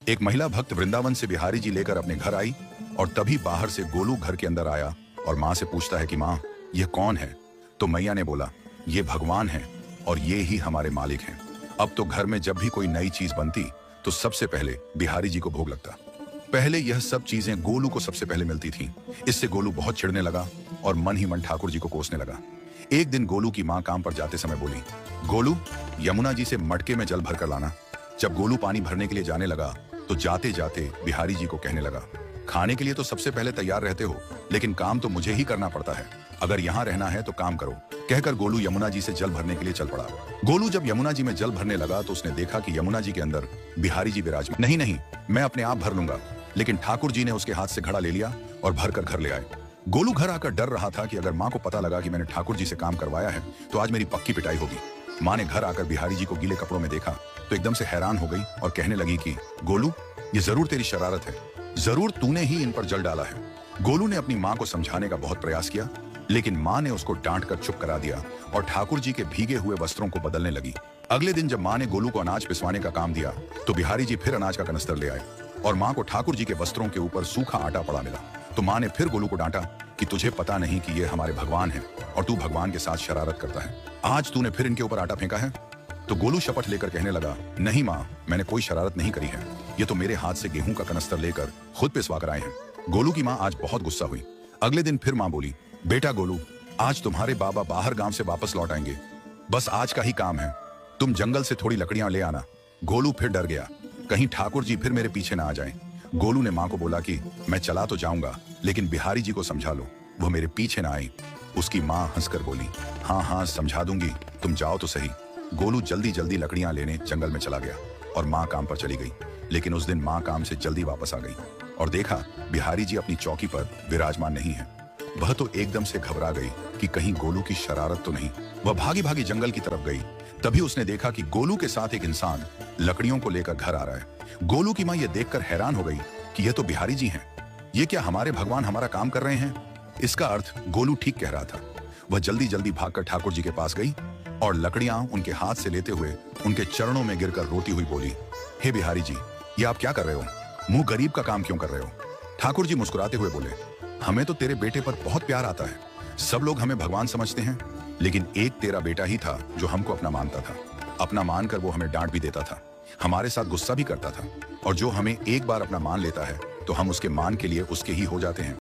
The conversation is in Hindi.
एक महिला भक्त वृंदावन से बिहारी जी लेकर अपने घर आई और तभी बाहर से गोलू घर के अंदर आया और माँ से पूछता है कि माँ ये कौन है। तो मैया ने बोला ये भगवान है और ये ही हमारे मालिक हैं। अब तो घर में जब भी कोई नई चीज बनती तो सबसे पहले बिहारी जी को भोग लगता। पहले यह सब चीजें गोलू को सबसे पहले मिलती थीं। इससे गोलू बहुत चिढ़ने लगा और मन ही मन ठाकुर जी को कोसने लगा। एक दिन गोलू की माँ काम पर जाते समय बोली, गोलू यमुना जी से मटके में जल भर कर लाना। जब गोलू पानी भरने के लिए जाने लगा तो जाते जाते बिहारी जी को कहने लगा, खाने के लिए तो सबसे पहले तैयार रहते हो, लेकिन काम तो मुझे ही करना पड़ता है। अगर यहाँ रहना है तो काम करो। कहकर गोलू यमुना जी से जल भरने के लिए चल पड़ा। गोलू जब यमुना जी में जल भरने लगा तो उसने देखा कि यमुना जी के अंदर बिहारी जी विराजमान। नहीं नहीं, मैं अपने आप भर लूंगा। लेकिन ठाकुर जी ने उसके हाथ से घड़ा ले लिया और भरकर घर ले आए। गोलू घर आकर डर रहा था कि अगर माँ को पता लगा कि मैंने ठाकुर जी से काम करवाया है तो आज मेरी पक्की पिटाई होगी। माँ ने घर आकर बिहारी जी को गीले कपड़ों में देखा तो एकदम से हैरान हो गई और कहने लगी कि गोलू ये जरूर तेरी शरारत है, जरूर तूने ही इन पर जल डाला है। गोलू ने अपनी माँ को समझाने का बहुत प्रयास किया, लेकिन माँ ने उसको डांट कर चुप करा दिया और ठाकुर जी के भीगे हुए वस्त्रों को बदलने लगी। अगले दिन जब माँ ने गोलू को अनाज पिसवाने का काम दिया तो बिहारी जी फिर अनाज का कनस्तर ले आए और माँ को ठाकुर जी के वस्त्रों के ऊपर सूखा आटा पड़ा मिला। तो माँ ने फिर गोलू को डांटा कि तुझे पता नहीं कि ये हमारे भगवान हैं और तू भगवान के साथ शरारत करता है। आज तूने फिर इनके ऊपर आटा फेंका है। तो गोलू शपथ लेकर कहने लगा, नहीं माँ, मैंने कोई शरारत नहीं करी है। ये तो मेरे हाथ से गेहूं का कनस्तर लेकर खुद पिसवा कर आए हैं। गोलू की माँ आज बहुत गुस्सा हुई। अगले दिन फिर माँ बोली, बेटा गोलू, आज तुम्हारे बाबा बाहर गांव से वापस लौट आएंगे। बस आज का ही काम है, तुम जंगल से थोड़ी लकड़ियां ले आना। गोलू फिर डर गया, कहीं ठाकुर जी फिर मेरे पीछे ना आ जाएं। गोलू ने माँ को बोला कि मैं चला तो जाऊंगा, लेकिन बिहारी जी को समझा लो, वो मेरे पीछे ना आई। उसकी माँ हंसकर बोली, हाँ हाँ समझा दूंगी, तुम जाओ तो सही। गोलू जल्दी जल्दी लकड़ियां लेने जंगल में चला गया और माँ काम पर चली गई। लेकिन उस दिन माँ काम से जल्दी वापस आ गई और देखा बिहारी जी अपनी चौकी पर विराजमान नहीं है। वह तो एकदम से घबरा गई कि कहीं गोलू की शरारत तो नहीं। वह भागी भागी जंगल की तरफ गई। तभी उसने देखा कि गोलू के साथ एक इंसान लकड़ियों को लेकर घर आ रहा है। गोलू की माँ यह देखकर हैरान हो गई कि यह तो बिहारी जी हैं। ये क्या हमारे भगवान हमारा काम कर रहे हैं? इसका अर्थ गोलू ठीक कह रहा था। वह जल्दी जल्दी भागकर ठाकुर जी के पास गई और लकड़ियां उनके हाथ से लेते हुए उनके चरणों में गिरकर रोती हुई बोली, हे बिहारी जी, ये आप क्या कर रहे हो? मुंह गरीब का काम क्यों कर रहे हो? ठाकुर जी मुस्कुराते हुए बोले, हमें तो तेरे बेटे पर बहुत प्यार आता है। सब लोग हमें भगवान समझते हैं, लेकिन एक तेरा बेटा ही था जो हमको अपना मानता था। अपना मानकर वो हमें डांट भी देता था, हमारे साथ गुस्सा भी करता था, और जो हमें एक बार अपना मान लेता है तो हम उसके मान के लिए उसके ही हो जाते हैं।